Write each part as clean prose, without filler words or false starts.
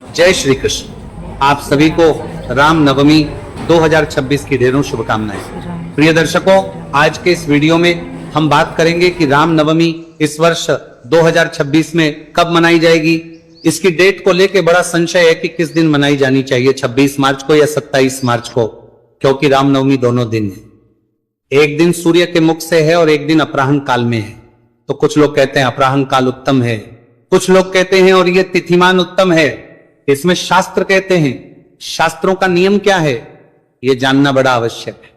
जय श्री कृष्ण। आप सभी को राम नवमी 2026 की ढेरों शुभकामनाएं। प्रिय दर्शकों, आज के इस वीडियो में हम बात करेंगे कि राम नवमी इस वर्ष 2026 में कब मनाई जाएगी। इसकी डेट को लेकर बड़ा संशय है कि किस दिन मनाई जानी चाहिए, 26 मार्च को या 27 मार्च को, क्योंकि रामनवमी दोनों दिन है। एक दिन सूर्य के मुख से है और एक दिन अपराह्न काल में है। तो कुछ लोग कहते हैं अपराह्न काल उत्तम है, कुछ लोग कहते हैं और ये तिथिमान उत्तम है। इसमें शास्त्र कहते हैं, शास्त्रों का नियम क्या है ये जानना बड़ा आवश्यक है।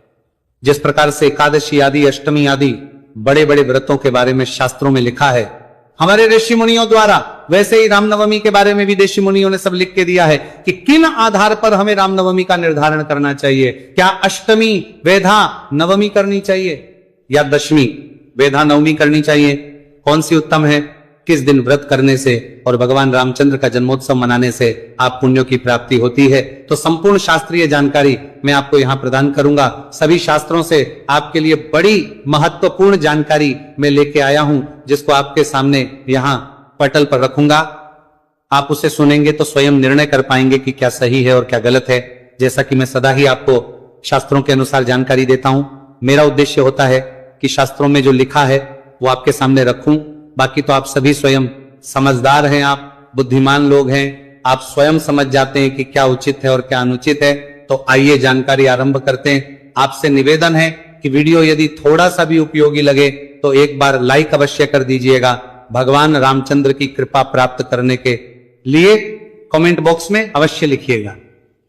जिस प्रकार से एकादशी आदि, अष्टमी आदि बड़े बड़े व्रतों के बारे में शास्त्रों में लिखा है हमारे ऋषि मुनियों द्वारा, वैसे ही रामनवमी के बारे में भी ऋषि मुनियों ने सब लिख के दिया है कि किन आधार पर हमें रामनवमी का निर्धारण करना चाहिए। क्या अष्टमी वेधा नवमी करनी चाहिए या दशमी वेधा नवमी करनी चाहिए? कौन सी उत्तम है? किस दिन व्रत करने से और भगवान रामचंद्र का जन्मोत्सव मनाने से आप पुण्यों की प्राप्ति होती है? तो संपूर्ण शास्त्रीय जानकारी मैं आपको यहां प्रदान करूंगा। सभी शास्त्रों से आपके लिए बड़ी महत्वपूर्ण जानकारी मैं लेके आया हूं, जिसको आपके सामने यहां पटल पर रखूंगा। आप उसे सुनेंगे तो स्वयं निर्णय कर पाएंगे कि क्या सही है और क्या गलत है। जैसा कि मैं सदा ही आपको शास्त्रों के अनुसार जानकारी देता हूं, मेरा उद्देश्य होता है कि शास्त्रों में जो लिखा है वो आपके सामने रखूं। बाकी तो आप सभी स्वयं समझदार हैं, आप बुद्धिमान लोग हैं, आप स्वयं समझ जाते हैं कि क्या उचित है और क्या अनुचित है। तो आइए जानकारी आरंभ करते हैं। आपसे निवेदन है कि वीडियो यदि थोड़ा सा भी उपयोगी लगे तो एक बार लाइक अवश्य कर दीजिएगा। भगवान रामचंद्र की कृपा प्राप्त करने के लिए कमेंट बॉक्स में अवश्य लिखिएगा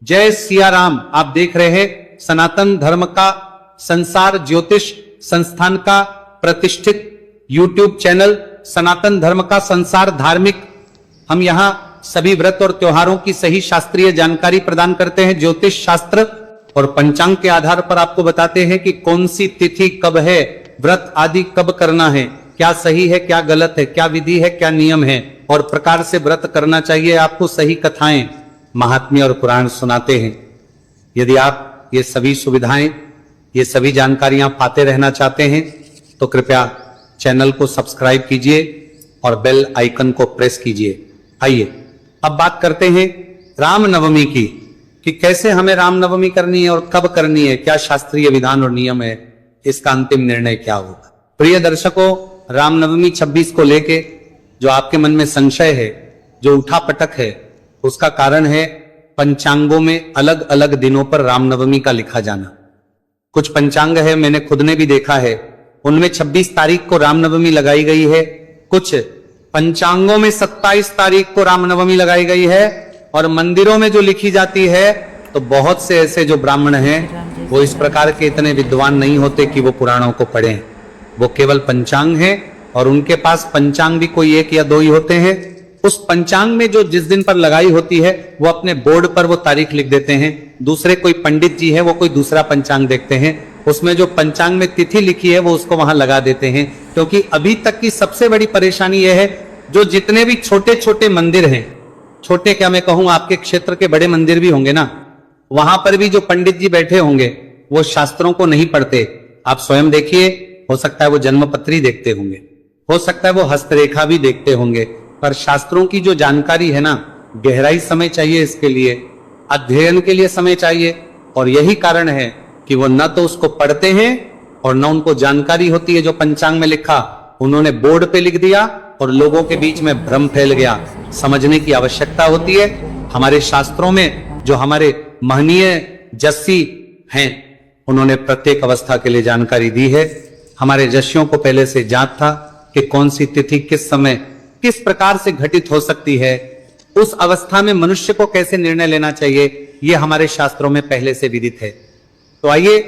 जय सिया राम। आप देख रहे हैं सनातन धर्म का संसार ज्योतिष संस्थान का प्रतिष्ठित यूट्यूब चैनल सनातन धर्म का संसार धार्मिक। हम यहां सभी व्रत और त्योहारों की सही शास्त्रीय जानकारी प्रदान करते हैं। ज्योतिष शास्त्र और पंचांग के आधार पर आपको बताते हैं कि कौन सी तिथि कब है, व्रत आदि कब करना है, क्या सही है क्या गलत है, क्या विधि है क्या नियम है और प्रकार से व्रत करना चाहिए। आपको सही कथाएं, महात्म्य और पुराण सुनाते हैं। यदि आप ये सभी सुविधाएं, ये सभी जानकारियां पाते रहना चाहते हैं तो कृपया चैनल को सब्सक्राइब कीजिए और बेल आइकन को प्रेस कीजिए। आइए अब बात करते हैं रामनवमी की, कि कैसे हमें रामनवमी करनी है और कब करनी है, क्या शास्त्रीय विधान और नियम है, इसका अंतिम निर्णय क्या होगा। प्रिय दर्शकों, रामनवमी 26 को लेके जो आपके मन में संशय है, जो उठापटक है, उसका कारण है पंचांगों में अलग अलग दिनों पर रामनवमी का लिखा जाना। कुछ पंचांग है, मैंने खुद ने भी देखा है, उनमें 26 तारीख को रामनवमी लगाई गई है। कुछ पंचांगों में 27 तारीख को रामनवमी लगाई गई है और मंदिरों में जो लिखी जाती है तो बहुत से ऐसे जो ब्राह्मण हैं वो इस प्रकार के इतने विद्वान नहीं होते कि वो पुराणों को पढ़ें। वो केवल पंचांग है और उनके पास पंचांग भी कोई एक या दो ही होते हैं। उस पंचांग में जो जिस दिन पर लगाई होती है वो अपने बोर्ड पर वो तारीख लिख देते हैं। दूसरे कोई पंडित जी है वो कोई दूसरा पंचांग देखते हैं, उसमें जो पंचांग में तिथि लिखी है वो उसको वहां लगा देते हैं। क्योंकि अभी तक की सबसे बड़ी परेशानी यह है, जो जितने भी छोटे छोटे मंदिर हैं, छोटे क्या मैं कहूं, आपके क्षेत्र के बड़े मंदिर भी होंगे ना, वहां पर भी जो पंडित जी बैठे होंगे वो शास्त्रों को नहीं पढ़ते। आप स्वयं देखिए, हो सकता है वो जन्मपत्री देखते होंगे, हो सकता है वो हस्तरेखा भी देखते होंगे, पर शास्त्रों की जो जानकारी है ना, गहराई समय चाहिए इसके लिए, अध्ययन के लिए समय चाहिए। और यही कारण है कि वो न तो उसको पढ़ते हैं और न उनको जानकारी होती है। जो पंचांग में लिखा उन्होंने बोर्ड पे लिख दिया और लोगों के बीच में भ्रम फैल गया। समझने की आवश्यकता होती है। हमारे शास्त्रों में जो हमारे महनीय जस्सी हैं उन्होंने प्रत्येक अवस्था के लिए जानकारी दी है। हमारे जस्सियों को पहले से ज्ञात था कि कौन सी तिथि किस समय किस प्रकार से घटित हो सकती है, उस अवस्था में मनुष्य को कैसे निर्णय लेना चाहिए, यह हमारे शास्त्रों में पहले से विदित है। तो आइए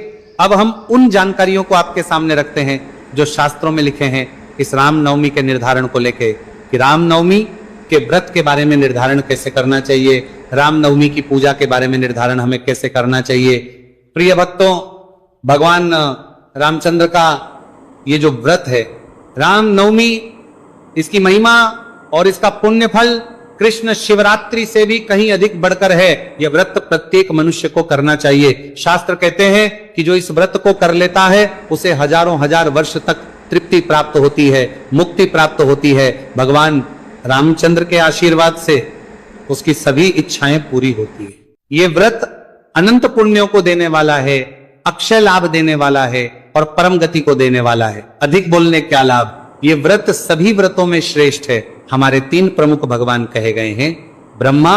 अब हम उन जानकारियों को आपके सामने रखते हैं जो शास्त्रों में लिखे हैं इस रामनवमी के निर्धारण को लेके, कि रामनवमी के व्रत के बारे में निर्धारण कैसे करना चाहिए, रामनवमी की पूजा के बारे में निर्धारण हमें कैसे करना चाहिए। प्रिय भक्तों, भगवान रामचंद्र का ये जो व्रत है रामनवमी, इसकी महिमा और इसका पुण्य फल कृष्ण शिवरात्रि से भी कहीं अधिक बढ़कर है। यह व्रत प्रत्येक मनुष्य को करना चाहिए। शास्त्र कहते हैं कि जो इस व्रत को कर लेता है उसे हजारों हजार वर्ष तक तृप्ति प्राप्त होती है, मुक्ति प्राप्त होती है। भगवान रामचंद्र के आशीर्वाद से उसकी सभी इच्छाएं पूरी होती है। ये व्रत अनंत पुण्यों को देने वाला है, अक्षय लाभ देने वाला है और परम गति को देने वाला है। अधिक बोलने क्या लाभ, ये व्रत सभी व्रतों में श्रेष्ठ है। हमारे 3 प्रमुख भगवान कहे गए हैं, ब्रह्मा,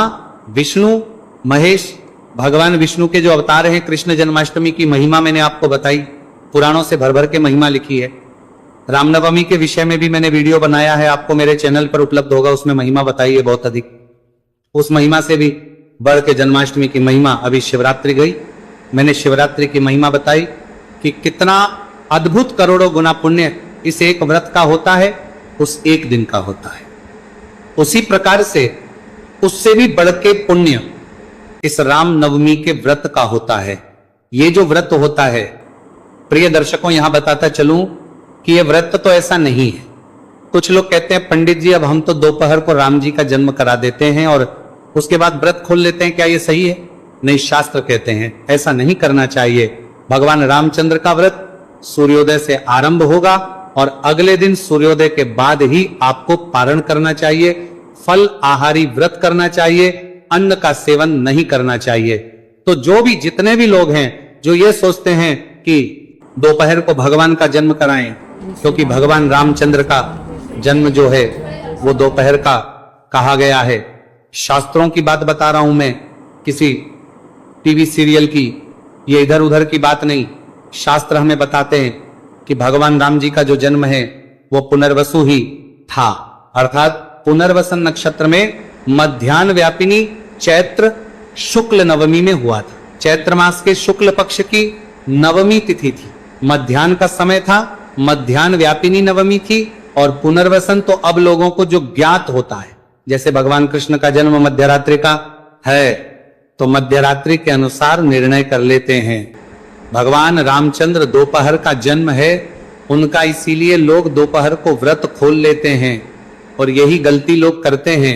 विष्णु, महेश। भगवान विष्णु के जो अवतार हैं, कृष्ण जन्माष्टमी की महिमा मैंने आपको बताई, पुराणों से भर भर के महिमा लिखी है। रामनवमी के विषय में भी मैंने वीडियो बनाया है, आपको मेरे चैनल पर उपलब्ध होगा, उसमें महिमा बताई है बहुत अधिक। उस महिमा से भी बढ़ के जन्माष्टमी की महिमा। अभी शिवरात्रि गई, मैंने शिवरात्रि की महिमा बताई कि कितना अद्भुत करोड़ों गुना पुण्य इस एक व्रत का होता है, उस एक दिन का होता है। उसी प्रकार से उससे भी बढ़ के पुण्य इस राम नवमी के व्रत का होता है। ये जो व्रत होता है, प्रिय दर्शकों, यहां बताता चलूं कि यह व्रत तो ऐसा नहीं है। कुछ लोग कहते हैं पंडित जी अब हम तो दोपहर को राम जी का जन्म करा देते हैं और उसके बाद व्रत खोल लेते हैं, क्या ये सही है? नहीं, शास्त्र कहते हैं ऐसा नहीं करना चाहिए। भगवान रामचंद्र का व्रत सूर्योदय से आरंभ होगा और अगले दिन सूर्योदय के बाद ही आपको पारण करना चाहिए। फल आहारी व्रत करना चाहिए, अन्न का सेवन नहीं करना चाहिए। तो जो भी जितने भी लोग हैं जो ये सोचते हैं कि दोपहर को भगवान का जन्म कराएं, क्योंकि भगवान रामचंद्र का जन्म जो है वो दोपहर का कहा गया है। शास्त्रों की बात बता रहा हूं मैं, किसी टीवी सीरियल की, ये इधर उधर की बात नहीं। शास्त्र हमें बताते हैं कि भगवान राम जी का जो जन्म है वो पुनर्वसु ही था, अर्थात पुनर्वसन नक्षत्र में मध्यान्ह व्यापिनी चैत्र शुक्ल नवमी में हुआ था। चैत्र मास के शुक्ल पक्ष की नवमी तिथि थी, मध्यान्ह का समय था, मध्यान्ह व्यापिनी नवमी थी। और पुनर्वसन तो अब लोगों को जो ज्ञात होता है, जैसे भगवान कृष्ण का जन्म मध्यरात्रि का है तो मध्यरात्रि के अनुसार निर्णय कर लेते हैं। भगवान रामचंद्र दोपहर का जन्म है उनका, इसीलिए लोग दोपहर को व्रत खोल लेते हैं और यही गलती लोग करते हैं।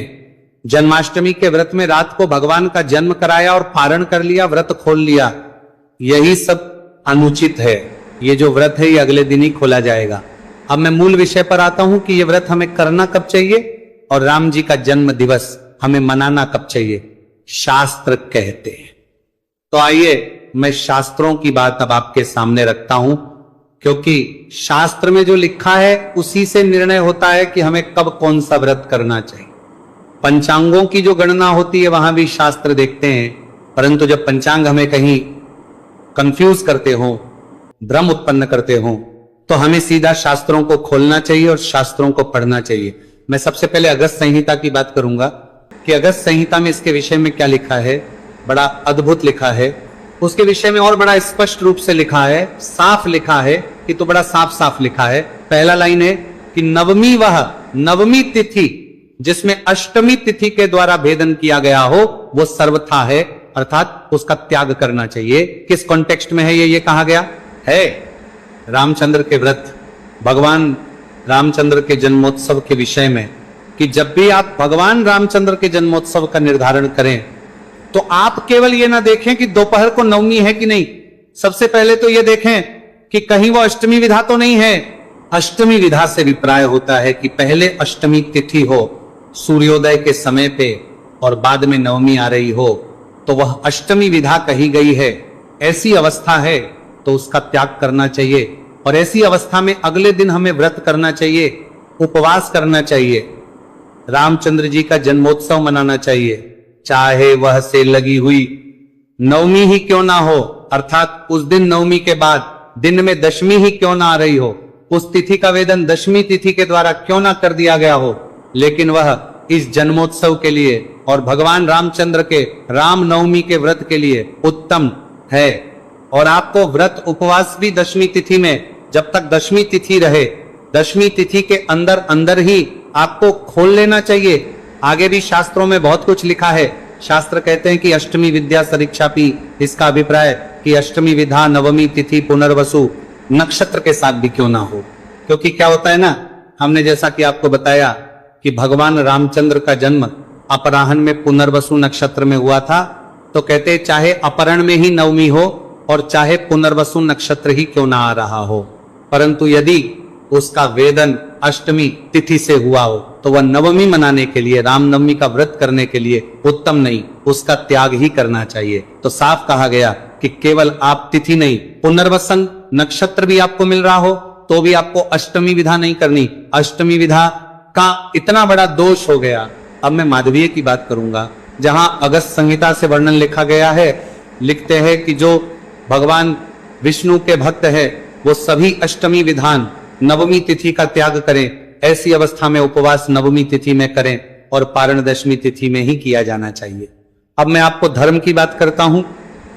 जन्माष्टमी के व्रत में रात को भगवान का जन्म कराया और पारण कर लिया, व्रत खोल लिया, यही सब अनुचित है। ये जो व्रत है ये अगले दिन ही खोला जाएगा। अब मैं मूल विषय पर आता हूं कि ये व्रत हमें करना कब चाहिए और राम जी का जन्म दिवस हमें मनाना कब चाहिए, शास्त्र कहते हैं। तो आइए मैं शास्त्रों की बात अब आपके सामने रखता हूं, क्योंकि शास्त्र में जो लिखा है उसी से निर्णय होता है कि हमें कब कौन सा व्रत करना चाहिए। पंचांगों की जो गणना होती है वहां भी शास्त्र देखते हैं, परंतु जब पंचांग हमें कहीं कंफ्यूज करते हो, भ्रम उत्पन्न करते हो, तो हमें सीधा शास्त्रों को खोलना चाहिए और शास्त्रों को पढ़ना चाहिए। मैं सबसे पहले अगस्त संहिता की बात करूंगा कि अगस्त संहिता में इसके विषय में क्या लिखा है, बड़ा अद्भुत लिखा है। उसके विषय में और बड़ा स्पष्ट रूप से लिखा है, साफ लिखा है कि तो बड़ा साफ साफ लिखा है। पहला लाइन है कि नवमी वह नवमी तिथि जिसमें अष्टमी तिथि के द्वारा भेदन किया गया हो वो सर्वथा है, अर्थात उसका त्याग करना चाहिए। किस कॉन्टेक्स्ट में है ये कहा गया है? रामचंद्र के व्रत, भगवान रामचंद्र के जन्मोत्सव के विषय में, कि जब भी आप भगवान रामचंद्र के जन्मोत्सव का निर्धारण करें तो आप केवल ये ना देखें कि दोपहर को नवमी है कि नहीं, सबसे पहले तो ये देखें कि कहीं वो अष्टमी विधा तो नहीं है। अष्टमी विधा से विप्राय होता है कि पहले अष्टमी तिथि हो सूर्योदय के समय पे और बाद में नवमी आ रही हो, तो वह अष्टमी विधा कही गई है। ऐसी अवस्था है तो उसका त्याग करना चाहिए और ऐसी अवस्था में अगले दिन हमें व्रत करना चाहिए, उपवास करना चाहिए, रामचंद्र जी का जन्मोत्सव मनाना चाहिए, चाहे वह से लगी हुई नवमी ही क्यों ना हो, अर्थात उस दिन नवमी के बाद दिन में दशमी ही क्यों ना आ रही हो, उस तिथि का वेदन दशमी तिथि के द्वारा क्यों ना कर दिया गया हो, लेकिन वह इस जन्मोत्सव के लिए और भगवान रामचंद्र के राम नवमी के व्रत के लिए उत्तम है। और आपको व्रत उपवास भी दशमी तिथि में, जब तक दशमी तिथि रहे, दशमी तिथि के अंदर अंदर ही आपको खोल लेना चाहिए। आगे भी शास्त्रों में बहुत कुछ लिखा है। शास्त्र कहते हैं कि अष्टमी विद्या सरीक्षापि, इसका अभिप्राय कि अष्टमी विधा नवमी तिथि पुनर्वसु नक्षत्र के साथ भी क्यों ना हो, क्योंकि क्या होता है ना, हमने जैसा कि आपको बताया कि भगवान रामचंद्र का जन्म अपराह्न में पुनर्वसु नक्षत्र में हुआ था, तो कहते चाहे अपराह्न में ही नवमी हो और चाहे पुनर्वसु नक्षत्र ही क्यों ना आ रहा हो, परंतु यदि उसका वेदन अष्टमी तिथि से हुआ हो तो वह नवमी मनाने के लिए, रामनवमी का व्रत करने के लिए उत्तम नहीं, उसका त्याग ही करना चाहिए। तो साफ कहा गया कि केवल आप तिथि नहीं, पुनर्वसन नक्षत्र भी आपको मिल रहा हो तो भी आपको अष्टमी विधा नहीं करनी। अष्टमी विधा का इतना बड़ा दोष हो गया। अब मैं माधवीय की बात करूंगा, जहां अगस्त संहिता से वर्णन लिखा गया है। लिखते हैं कि जो भगवान विष्णु के भक्त है वो सभी अष्टमी विधान नवमी तिथि का त्याग करें। ऐसी अवस्था में उपवास नवमी तिथि में करें और पारण दशमी तिथि में ही किया जाना चाहिए। अब मैं आपको धर्म की बात करता हूं।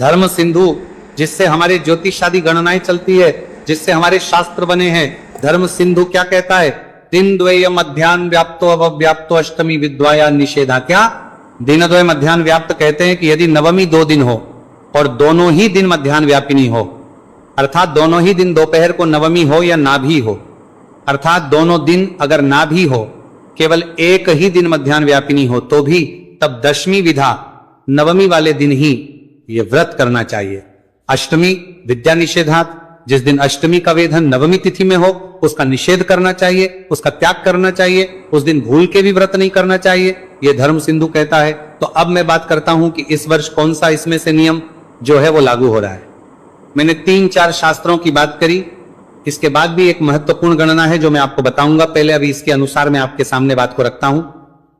धर्म सिंधु, जिससे हमारे ज्योतिषादि गणनाएं चलती है, जिससे हमारे शास्त्र बने हैं, धर्म सिंधु क्या कहता है? दिन द्वय मध्यान्ह व्याप्तो अव्याप्तो अष्टमी विद्वाया निषेधा। क्या दिन द्वय मध्यान्ह व्याप्त कहते हैं कि यदि नवमी 2 दिन हो और दोनों ही दिन मध्यान्ह व्यापिनी हो, अर्थात दोनों ही दिन दोपहर को नवमी हो या ना भी हो, अर्थात दोनों दिन अगर ना भी हो, केवल एक ही दिन मध्यान्ह व्यापिनी हो तो भी तब दशमी विधा नवमी वाले दिन ही ये व्रत करना चाहिए। अष्टमी विद्या निषेधात, जिस दिन अष्टमी का वेधन नवमी तिथि में हो उसका निषेध करना चाहिए, उसका त्याग करना चाहिए। उस दिन भूल के भी व्रत नहीं करना चाहिए, यह धर्म सिंधु कहता है। तो अब मैं बात करता हूं कि इस वर्ष कौन सा इसमें से नियम जो है वो लागू हो रहा है। मैंने 3-4 शास्त्रों की बात करी, इसके बाद भी एक महत्वपूर्ण गणना है जो मैं आपको बताऊंगा। पहले अभी इसके अनुसार मैं आपके सामने बात को रखता हूं।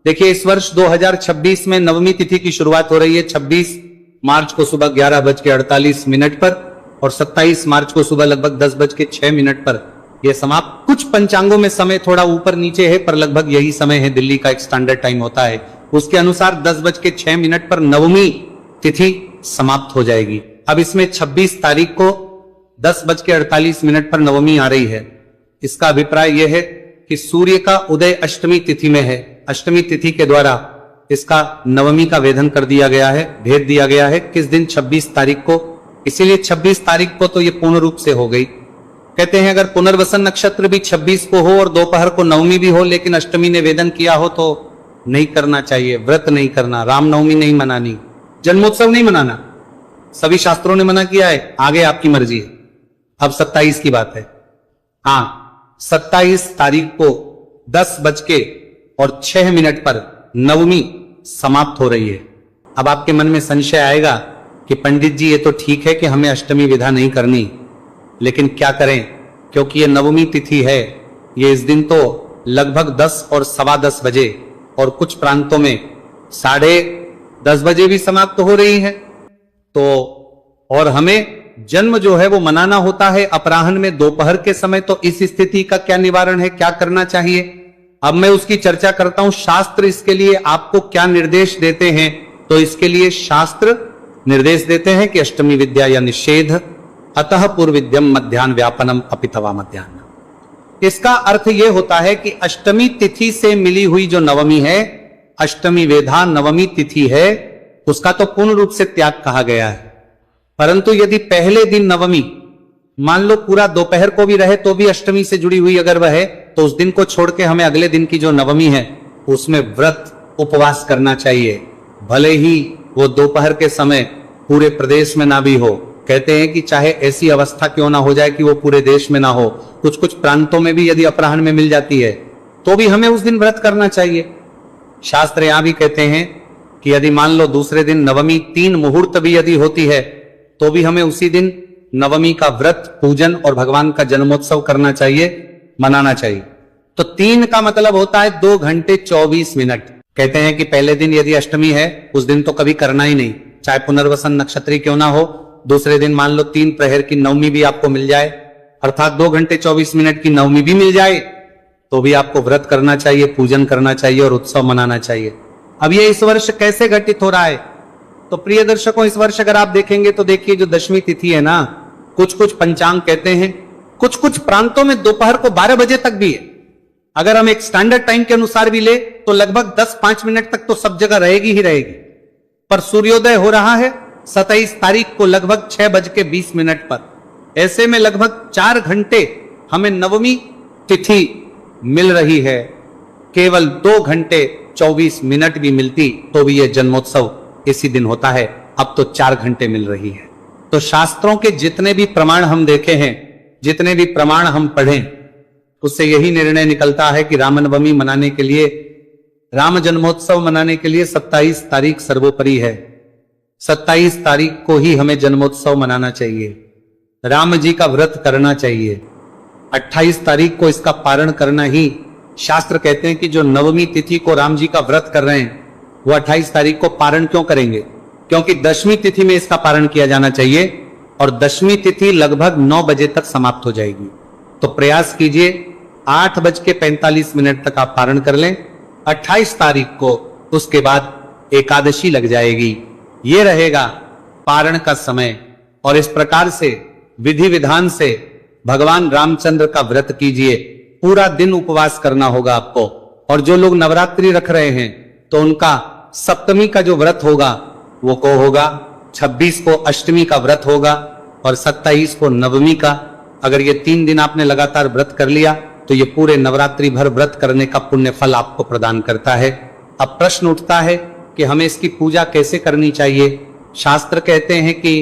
देखिए, इस वर्ष 2026 में नवमी तिथि की शुरुआत हो रही है 26 मार्च को सुबह 11:48 पर और 27 मार्च को सुबह लगभग 10:06 पर यह समाप्त। कुछ पंचांगों में समय थोड़ा ऊपर नीचे है, पर लगभग यही समय है, दिल्ली का एक स्टैंडर्ड टाइम होता है। उसके अनुसार 10:06 पर नवमी तिथि समाप्त हो जाएगी। अब इसमें 26 तारीख को 10:48 पर नवमी आ रही है। इसका अभिप्राय यह है कि सूर्य का उदय अष्टमी तिथि में है। अष्टमी तिथि के द्वारा इसका नवमी का वेधन कर दिया गया है, भेद दिया गया है। किस दिन? 26 तारीख को। इसीलिए 26 तारीख को तो ये पूर्ण रूप से हो गई। कहते हैं अगर पुनर्वसन नक्षत्र भी 26 को हो और दोपहर को नवमी भी हो, लेकिन अष्टमी ने वेदन किया हो तो नहीं करना चाहिए, व्रत नहीं करना, रामनवमी नहीं मनानी, जन्मोत्सव नहीं मनाना। सभी शास्त्रों ने मना किया है, आगे आपकी मर्जी है। अब 27 की बात है। हाँ, 27 तारीख को 10:06 पर नवमी समाप्त हो रही है। अब आपके मन में संशय आएगा कि पंडित जी ये तो ठीक है कि हमें अष्टमी विधा नहीं करनी, लेकिन क्या करें, क्योंकि ये नवमी तिथि है। ये इस दिन तो लगभग 10 और 10:15 बजे और कुछ प्रांतों में 10:30 बजे भी समाप्त हो रही है। तो और हमें जन्म जो है वो मनाना होता है अपराह्न में, दोपहर के समय। तो इस स्थिति का क्या निवारण है, क्या करना चाहिए? अब मैं उसकी चर्चा करता हूं। शास्त्र इसके लिए आपको क्या निर्देश देते हैं? तो इसके लिए शास्त्र निर्देश देते हैं कि अष्टमी विद्या या निषेध, अतः पूर्विद्यम मध्यान्ह व्यापनम अपितवा मध्यान्ह। इसका अर्थ यह होता है कि अष्टमी तिथि से मिली हुई जो नवमी है, अष्टमी वेधा नवमी तिथि है, उसका तो पूर्ण रूप से त्याग कहा गया है। परंतु यदि पहले दिन नवमी, मान लो पूरा दोपहर को भी रहे तो भी अष्टमी से जुड़ी हुई अगर वह है, तो उस दिन को छोड़ के हमें अगले दिन की जो नवमी है उसमें व्रत उपवास करना चाहिए। भले ही वो दोपहर के समय पूरे प्रदेश में ना भी हो। कहते हैं कि चाहे ऐसी अवस्था क्यों ना हो जाए कि वो पूरे देश में ना हो, कुछ कुछ प्रांतों में भी यदि अपराह्न में मिल जाती है तो भी हमें उस दिन व्रत करना चाहिए। शास्त्र यहां भी कहते हैं कि यदि मान लो दूसरे दिन नवमी 3 मुहूर्त भी यदि होती है तो भी हमें उसी दिन नवमी का व्रत, पूजन और भगवान का जन्मोत्सव करना चाहिए, मनाना चाहिए। तो 3 का मतलब होता है 2 घंटे 24 मिनट। कहते हैं कि पहले दिन यदि अष्टमी है उस दिन तो कभी करना ही नहीं, चाहे पुनर्वसन नक्षत्री क्यों ना हो। दूसरे दिन मान लो 3 प्रहर की नवमी भी आपको मिल जाए, अर्थात 2 घंटे 24 मिनट की नवमी भी मिल जाए, तो भी आपको व्रत करना चाहिए, पूजन करना चाहिए और उत्सव मनाना चाहिए। अब ये इस वर्ष कैसे घटित हो रहा है? तो प्रिय दर्शकों, इस वर्ष अगर आप देखेंगे तो देखिए जो दशमी तिथि है ना, कुछ कुछ पंचांग कहते हैं, कुछ कुछ प्रांतों में दोपहर को 12 बजे तक भी है। अगर हम एक स्टैंडर्ड टाइम के अनुसार भी ले तो लगभग 10-5 मिनट तक तो सब जगह रहेगी ही रहेगी। पर सूर्योदय हो रहा है 27 तारीख को लगभग 6:20 पर। ऐसे में लगभग 4 घंटे हमें नवमी तिथि मिल रही है। केवल 2 घंटे 24 मिनट भी मिलती तो भी यह जन्मोत्सव इसी दिन होता है। अब तो 4 घंटे मिल रही है। तो शास्त्रों के जितने भी प्रमाण हम देखे हैं, जितने भी प्रमाण हम पढ़ें, उससे यही निर्णय निकलता है कि रामनवमी मनाने के लिए, राम जन्मोत्सव मनाने के लिए 27 तारीख सर्वोपरि है। 27 तारीख को ही हमें जन्मोत्सव मनाना चाहिए, राम जी का व्रत करना चाहिए। 28 तारीख को इसका पारण करना ही, शास्त्र कहते हैं कि जो नवमी तिथि को राम जी का व्रत कर रहे हैं वो 28 तारीख को पारण क्यों करेंगे? क्योंकि दशमी तिथि में इसका पारण किया जाना चाहिए और दशमी तिथि लगभग 9 बजे तक समाप्त हो जाएगी। तो प्रयास कीजिए 8:45 तक आप पारण कर लें। 28 तारीख को उसके बाद एकादशी लग जाएगी। ये रहेगा पारण का समय और इस प्रकार से विधि विधान से भगवान रामचंद्र का व्रत कीजिए। पूरा दिन उपवास करना होगा आपको। और जो लोग नवरात्रि रख रहे हैं तो उनका सप्तमी का जो व्रत होगा वो को होगा, 26 को अष्टमी का व्रत होगा और 27 को नवमी का। अगर ये 3 दिन आपने लगातार व्रत कर लिया तो ये पूरे नवरात्रि भर व्रत करने का पुण्य फल आपको प्रदान करता है। अब प्रश्न उठता है कि हमें इसकी पूजा कैसे करनी चाहिए। शास्त्र कहते हैं कि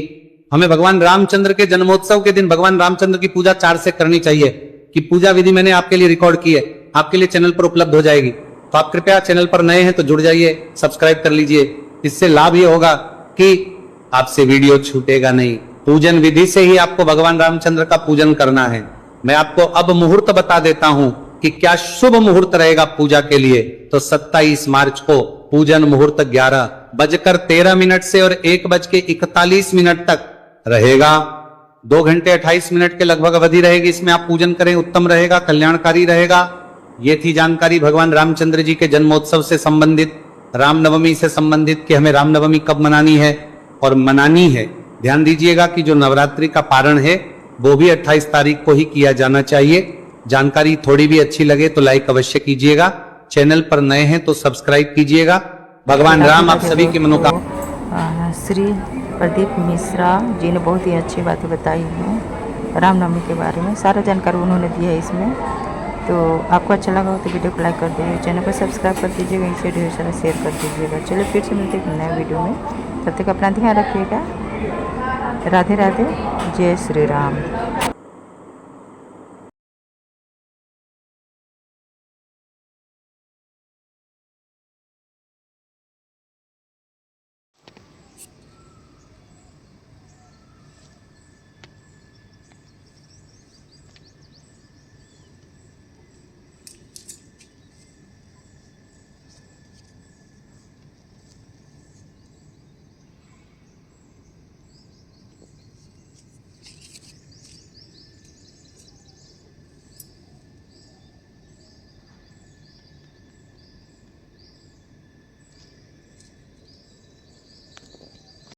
हमें भगवान रामचंद्र के जन्मोत्सव के दिन भगवान रामचंद्र की पूजा 4 से करनी चाहिए। कि पूजा विधि मैंने आपके लिए रिकॉर्ड की है, आपके लिए चैनल पर उपलब्ध हो जाएगी। तो आप कृपया चैनल पर नए हैं तो जुड़ जाइए, सब्सक्राइब कर लीजिए। इससे लाभ ये होगा कि आपसे वीडियो छूटेगा नहीं। पूजन विधि से ही आपको भगवान रामचंद्र का पूजन करना है। मैं आपको अब मुहूर्त बता देता हूं कि क्या शुभ मुहूर्त रहेगा पूजा के लिए। तो 27 मार्च को पूजन मुहूर्त 11:13 से और 1:41 तक रहेगा। 2 घंटे 28 मिनट के लगभग अवधि रहेगी। इसमें आप पूजन करें, उत्तम रहेगा, कल्याणकारी रहेगा। ये थी जानकारी भगवान रामचंद्र जी के जन्मोत्सव से संबंधित, रामनवमी से संबंधित कि हमें रामनवमी कब मनानी है और मनानी है। ध्यान दीजिएगा कि जो नवरात्रि का पारण है वो भी 28 तारीख को ही किया जाना चाहिए। जानकारी थोड़ी भी अच्छी लगे तो लाइक अवश्य कीजिएगा। चैनल पर नए हैं तो सब्सक्राइब कीजिएगा। भगवान राम आप सभी की मनोकामना। श्री प्रदीप मिश्रा जी ने बहुत ही अच्छी बातें बताई हैं रामनवमी के बारे में। सारा जानकारी उन्होंने दिया है इसमें। तो आपको अच्छा लगा हो तो वीडियो को लाइक कर दीजिए, चैनल को सब्सक्राइब कर दीजिएगा, इसे ढेर सारा शेयर कर दीजिएगा। चलिए फिर से मिलते हैं नए वीडियो में। तब तक अपना ध्यान रखिएगा। राधे राधे, जय श्री राम।